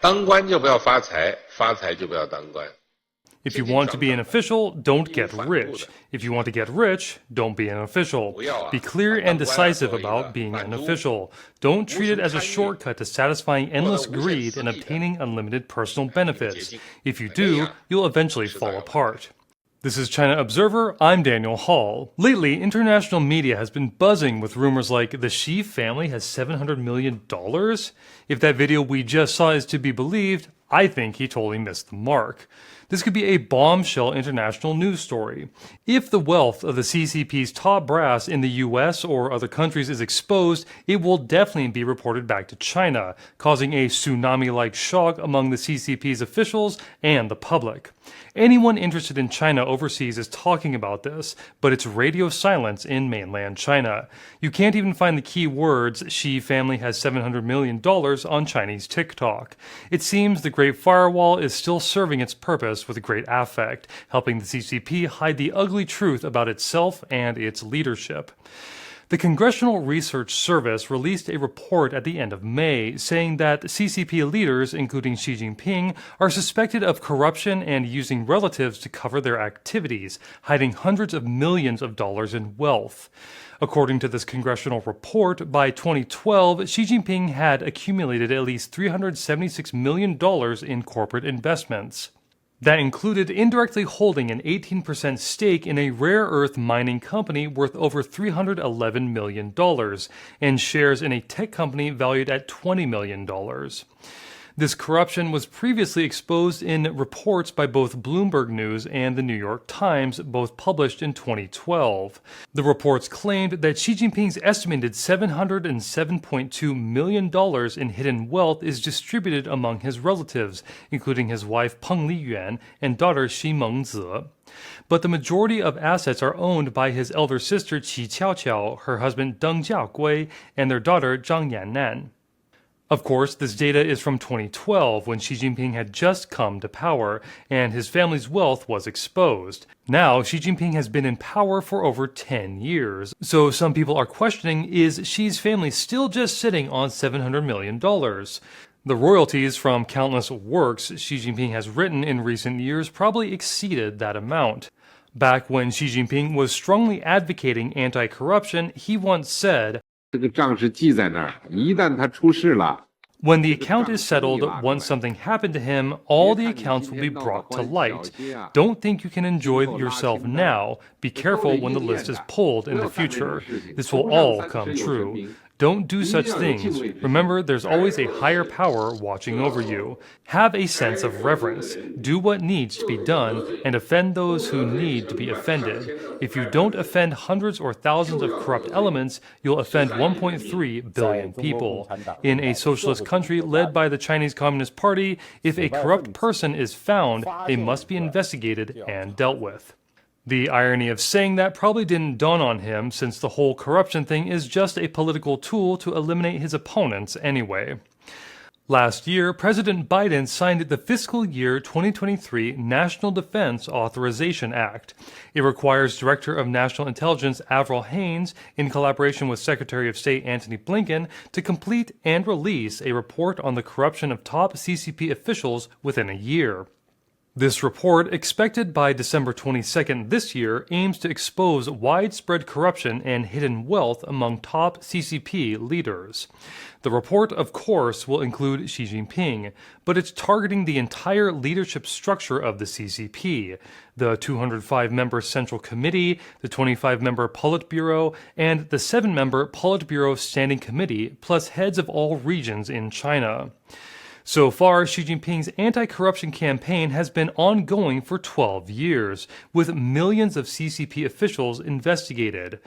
当官就不要发财，发财就不要当官。If you want to be an official, don't get rich. If you want to get rich, don't be an official. Be clear and decisive about being an official. Don't treat it as a shortcut to satisfying endless greed and obtaining unlimited personal benefits. If you do, you'll eventually fall apart. This is China Observer, I'm Daniel Hall. Lately, international media has been buzzing with rumors like the Xi family has $700 million? If that video we just saw is to be believed, I think he totally missed the mark. This could be a bombshell international news story. If the wealth of the CCP's top brass in the US or other countries is exposed, it will definitely be reported back to China, causing a tsunami-like shock among the CCP's officials and the public. Anyone interested in China overseas is talking about this, but it's radio silence in mainland China. You can't even find the key words "Xi family has $700 million" on Chinese TikTok. It seems the Great Firewall is still serving its purpose with great affect, helping the CCP hide the ugly truth about itself and its leadership. The Congressional Research Service released a report at the end of May saying that CCP leaders, including Xi Jinping, are suspected of corruption and using relatives to cover their activities, hiding hundreds of millions of dollars in wealth. According to this congressional report, by 2012, Xi Jinping had accumulated at least $376 million in corporate investments. That included indirectly holding an 18% stake in a rare earth mining company worth over $311 million, and shares in a tech company valued at $20 million. This corruption was previously exposed in reports by both Bloomberg News and the New York Times, both published in 2012. The reports claimed that Xi Jinping's estimated $707.2 million in hidden wealth is distributed among his relatives, including his wife Peng Liyuan and daughter Xi Mengzi. But the majority of assets are owned by his elder sister Qi Qiaoqiao, her husband Deng Jiagui, and their daughter Zhang Yannan. Of course, this data is from 2012, when Xi Jinping had just come to power, and his family's wealth was exposed. Now, Xi Jinping has been in power for over 10 years, so some people are questioning, is Xi's family still just sitting on $700 million? The royalties from countless works Xi Jinping has written in recent years probably exceeded that amount. Back when Xi Jinping was strongly advocating anti-corruption, he once said, "这个账是记在那儿，一旦他出事了。" When the account is settled, once something happened to him, all the accounts will be brought to light. Don't think you can enjoy yourself now. Be careful when the list is pulled in the future. This will all come true. Don't do such things. Remember, there's always a higher power watching over you. Have a sense of reverence. Do what needs to be done, and offend those who need to be offended. If you don't offend hundreds or thousands of corrupt elements, you'll offend 1.3 billion people. In a socialist country led by the Chinese Communist Party, if a corrupt person is found, they must be investigated and dealt with. The irony of saying that probably didn't dawn on him, since the whole corruption thing is just a political tool to eliminate his opponents anyway. Last year, President Biden signed the fiscal year 2023 National Defense Authorization Act. It requires Director of National Intelligence Avril Haines, in collaboration with Secretary of State Antony Blinken, to complete and release a report on the corruption of top CCP officials within a year. This report, expected by December 22nd this year, aims to expose widespread corruption and hidden wealth among top CCP leaders. The report, of course, will include Xi Jinping, but it's targeting the entire leadership structure of the CCP, the 205-member Central Committee, the 25-member Politburo, and the 7-member Politburo Standing Committee, plus heads of all regions in China. So far, Xi Jinping's anti-corruption campaign has been ongoing for 12 years, with millions of CCP officials investigated.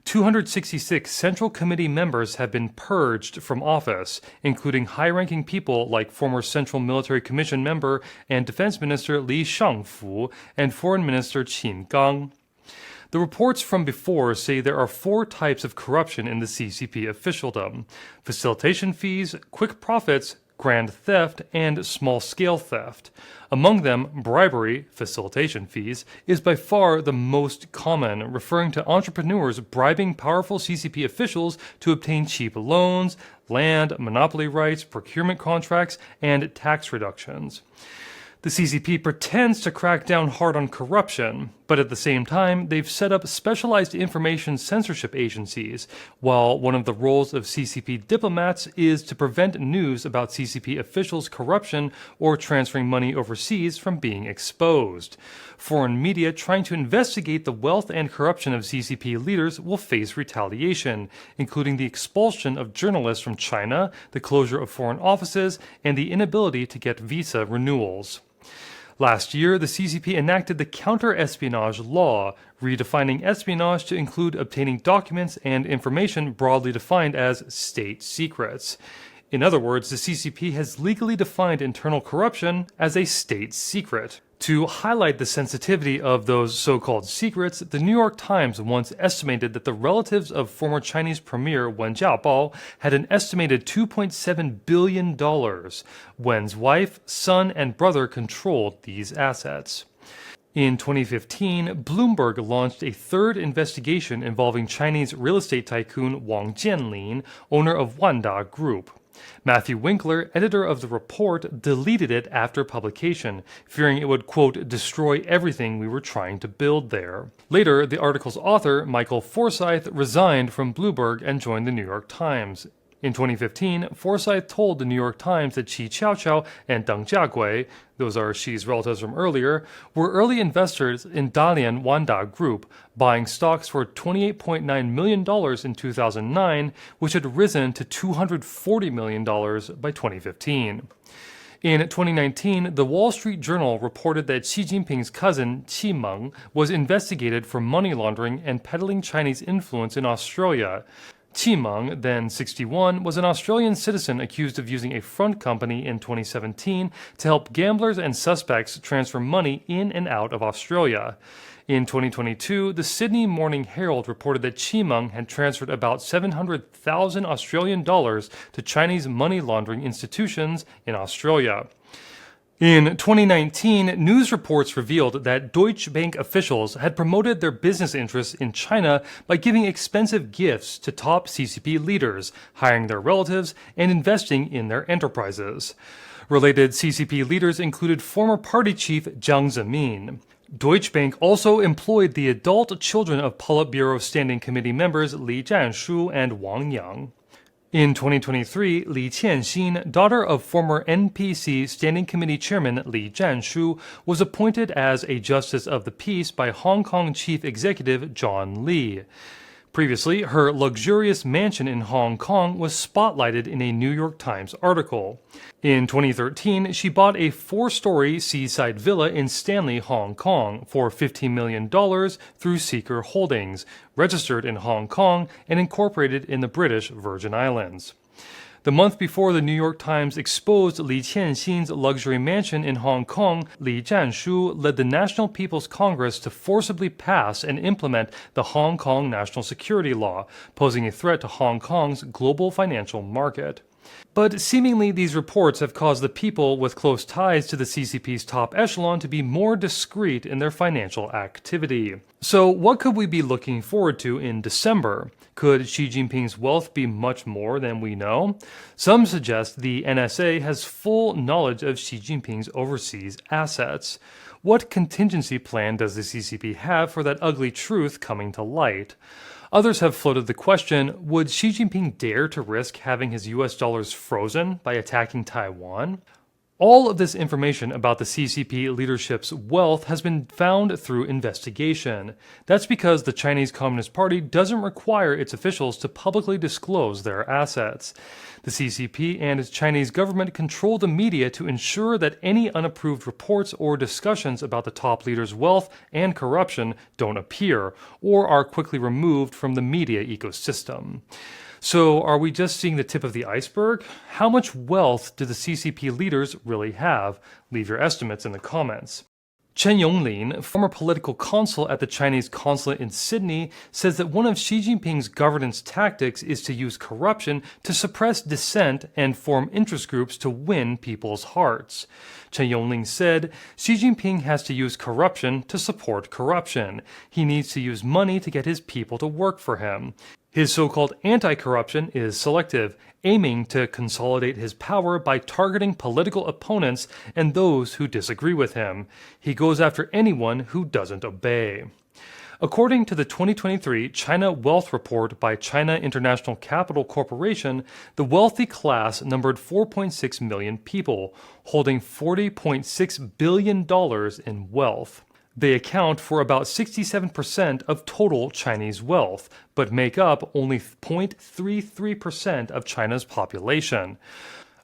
266 Central Committee members have been purged from office, including high-ranking people like former Central Military Commission member and Defense Minister Li Shangfu and Foreign Minister Qin Gang. The reports from before say there are 4 types of corruption in the CCP officialdom: facilitation fees, quick profits, grand theft, and small-scale theft. Among them, bribery, facilitation fees, is by far the most common, referring to entrepreneurs bribing powerful CCP officials to obtain cheap loans, land, monopoly rights, procurement contracts, and tax reductions. The CCP pretends to crack down hard on corruption, but at the same time, they've set up specialized information censorship agencies, while one of the roles of CCP diplomats is to prevent news about CCP officials' corruption or transferring money overseas from being exposed. Foreign media trying to investigate the wealth and corruption of CCP leaders will face retaliation, including the expulsion of journalists from China, the closure of foreign offices, and the inability to get visa renewals. Last year, the CCP enacted the counter-espionage law, redefining espionage to include obtaining documents and information broadly defined as state secrets. In other words, the CCP has legally defined internal corruption as a state secret. To highlight the sensitivity of those so-called secrets, the New York Times once estimated that the relatives of former Chinese Premier Wen Jiabao had an estimated $2.7 billion. Wen's wife, son, and brother controlled these assets. In 2015, Bloomberg launched a third investigation involving Chinese real estate tycoon Wang Jianlin, owner of Wanda Group. Matthew Winkler, editor of the report, deleted it after publication, fearing it would, quote, destroy everything we were trying to build there. Later, the article's author, Michael Forsyth, resigned from Bloomberg and joined the New York Times. In 2015, Forsyth told the New York Times that Qi Qiaoqiao and Deng Jiagui, those are Xi's relatives from earlier, were early investors in Dalian Wanda Group, buying stocks for $28.9 million in 2009, which had risen to $240 million by 2015. In 2019, the Wall Street Journal reported that Xi Jinping's cousin, Qi Meng, was investigated for money laundering and peddling Chinese influence in Australia. Qi Meng, then 61, was an Australian citizen accused of using a front company in 2017 to help gamblers and suspects transfer money in and out of Australia. In 2022, the Sydney Morning Herald reported that Qi Meng had transferred about 700,000 Australian dollars to Chinese money laundering institutions in Australia. In 2019, news reports revealed that Deutsche Bank officials had promoted their business interests in China by giving expensive gifts to top CCP leaders, hiring their relatives, and investing in their enterprises. Related CCP leaders included former party chief Jiang Zemin. Deutsche Bank also employed the adult children of Politburo Standing Committee members Li Zhanshu and Wang Yang. In 2023, Li Qianxin, daughter of former NPC Standing Committee Chairman Li Zhanshu, was appointed as a Justice of the Peace by Hong Kong Chief Executive John Lee. Previously, her luxurious mansion in Hong Kong was spotlighted in a New York Times article. In 2013, she bought a 4-story seaside villa in Stanley, Hong Kong for $15 million through Seeker Holdings, registered in Hong Kong and incorporated in the British Virgin Islands. The month before the New York Times exposed Li Qianxin's luxury mansion in Hong Kong, Li Zhanshu led the National People's Congress to forcibly pass and implement the Hong Kong National Security Law, posing a threat to Hong Kong's global financial market. But seemingly these reports have caused the people with close ties to the CCP's top echelon to be more discreet in their financial activity. So what could we be looking forward to in December? Could Xi Jinping's wealth be much more than we know? Some suggest the NSA has full knowledge of Xi Jinping's overseas assets. What contingency plan does the CCP have for that ugly truth coming to light? Others have floated the question, would Xi Jinping dare to risk having his US dollars frozen by attacking Taiwan? All of this information about the CCP leadership's wealth has been found through investigation. That's because the Chinese Communist Party doesn't require its officials to publicly disclose their assets. The CCP and its Chinese government control the media to ensure that any unapproved reports or discussions about the top leader's wealth and corruption don't appear, or are quickly removed from the media ecosystem. So are we just seeing the tip of the iceberg? How much wealth do the CCP leaders really have? Leave your estimates in the comments. Chen Yonglin, former political consul at the Chinese consulate in Sydney, says that one of Xi Jinping's governance tactics is to use corruption to suppress dissent and form interest groups to win people's hearts. Chen Yonglin said, Xi Jinping has to use corruption to support corruption. He needs to use money to get his people to work for him. His so-called anti-corruption is selective, aiming to consolidate his power by targeting political opponents and those who disagree with him. He goes after anyone who doesn't obey. According to the 2023 China Wealth Report by China International Capital Corporation, the wealthy class numbered 4.6 million people, holding $40.6 billion in wealth. They account for about 67% of total Chinese wealth, but make up only 0.33% of China's population.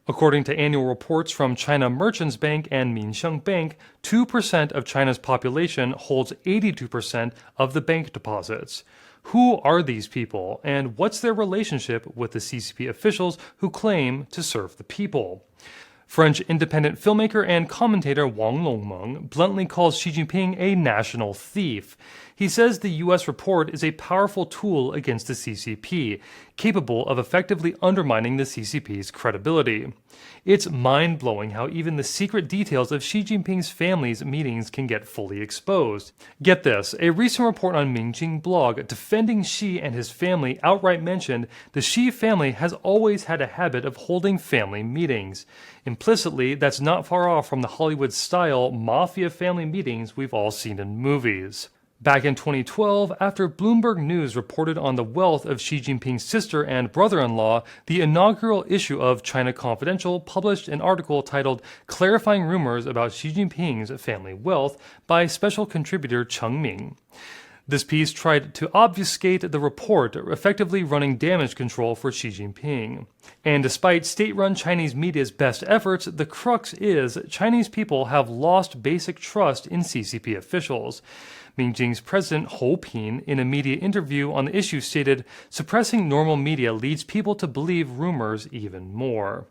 According to annual reports from China Merchants Bank and Minsheng Bank, 2% of China's population holds 82% of the bank deposits. Who are these people, and what's their relationship with the CCP officials who claim to serve the people? French independent filmmaker and commentator Wang Longmeng bluntly calls Xi Jinping a national thief. He says the U.S. report is a powerful tool against the CCP, capable of effectively undermining the CCP's credibility. It's mind-blowing how even the secret details of Xi Jinping's family's meetings can get fully exposed. Get this, a recent report on Mingjing blog defending Xi and his family outright mentioned the Xi family has always had a habit of holding family meetings. Implicitly, that's not far off from the Hollywood-style mafia family meetings we've all seen in movies. Back in 2012, after Bloomberg News reported on the wealth of Xi Jinping's sister and brother-in-law, the inaugural issue of China Confidential published an article titled Clarifying Rumors About Xi Jinping's Family Wealth by special contributor Cheng Ming. This piece tried to obfuscate the report, effectively running damage control for Xi Jinping. And despite state-run Chinese media's best efforts, the crux is Chinese people have lost basic trust in CCP officials. Mingjing's president Hou Pin, in a media interview on the issue, stated, "Suppressing normal media leads people to believe rumors even more."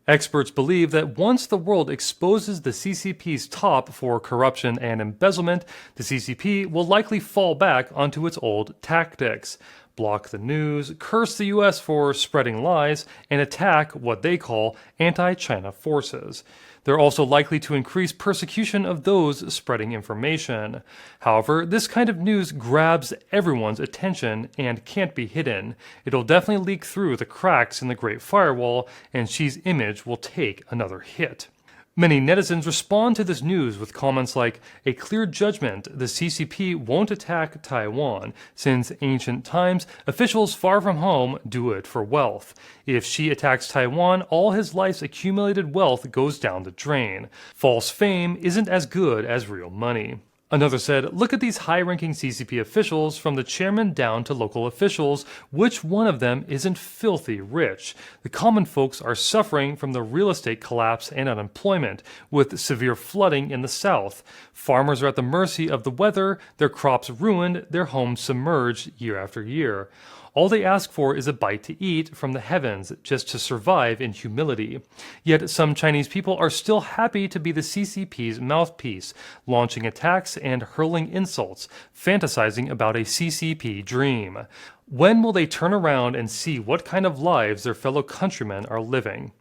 Experts believe that once the world exposes the CCP's top for corruption and embezzlement, the CCP will likely fall back onto its old tactics: block the news, curse the US for spreading lies, and attack what they call anti-China forces. They're also likely to increase persecution of those spreading information. However, this kind of news grabs everyone's attention and can't be hidden. It'll definitely leak through the cracks in the Great Firewall, and Xi's image will take another hit. Many netizens respond to this news with comments like, "A clear judgment, the CCP won't attack Taiwan. Since ancient times, officials far from home do it for wealth. If Xi attacks Taiwan, all his life's accumulated wealth goes down the drain. False fame isn't as good as real money." Another said, "Look at these high-ranking CCP officials, from the chairman down to local officials. Which one of them isn't filthy rich? The common folks are suffering from the real estate collapse and unemployment, with severe flooding in the south. Farmers are at the mercy of the weather, their crops ruined, their homes submerged year after year. All they ask for is a bite to eat from the heavens, just to survive in humility. Yet some Chinese people are still happy to be the CCP's mouthpiece, launching attacks and hurling insults, fantasizing about a CCP dream. When will they turn around and see what kind of lives their fellow countrymen are living?"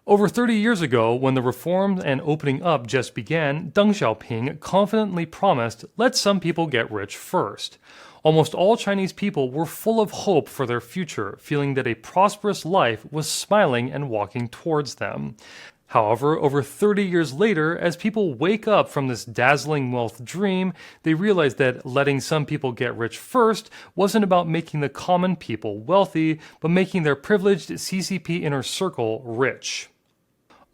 Over 30 years ago, when the reforms and opening up just began, Deng Xiaoping confidently promised, "Let some people get rich first." Almost all Chinese people were full of hope for their future, feeling that a prosperous life was smiling and walking towards them. However, over 30 years later, as people wake up from this dazzling wealth dream, they realize that letting some people get rich first wasn't about making the common people wealthy, but making their privileged CCP inner circle rich.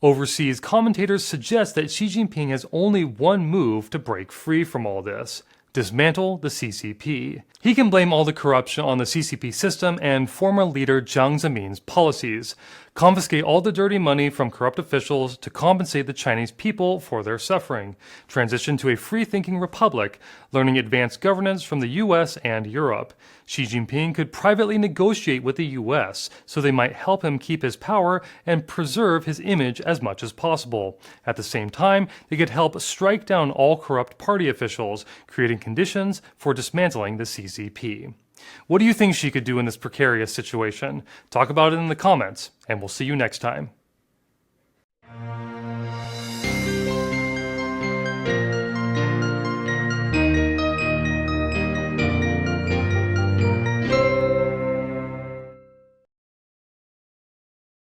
Overseas commentators suggest that Xi Jinping has only one move to break free from all this: dismantle the CCP. He can blame all the corruption on the CCP system and former leader Jiang Zemin's policies. Confiscate all the dirty money from corrupt officials to compensate the Chinese people for their suffering. Transition to a free-thinking republic, learning advanced governance from the US and Europe. Xi Jinping could privately negotiate with the US so they might help him keep his power and preserve his image as much as possible. At the same time, they could help strike down all corrupt party officials, creating conditions for dismantling the CCP. What do you think she could do in this precarious situation? Talk about it in the comments, and we'll see you next time.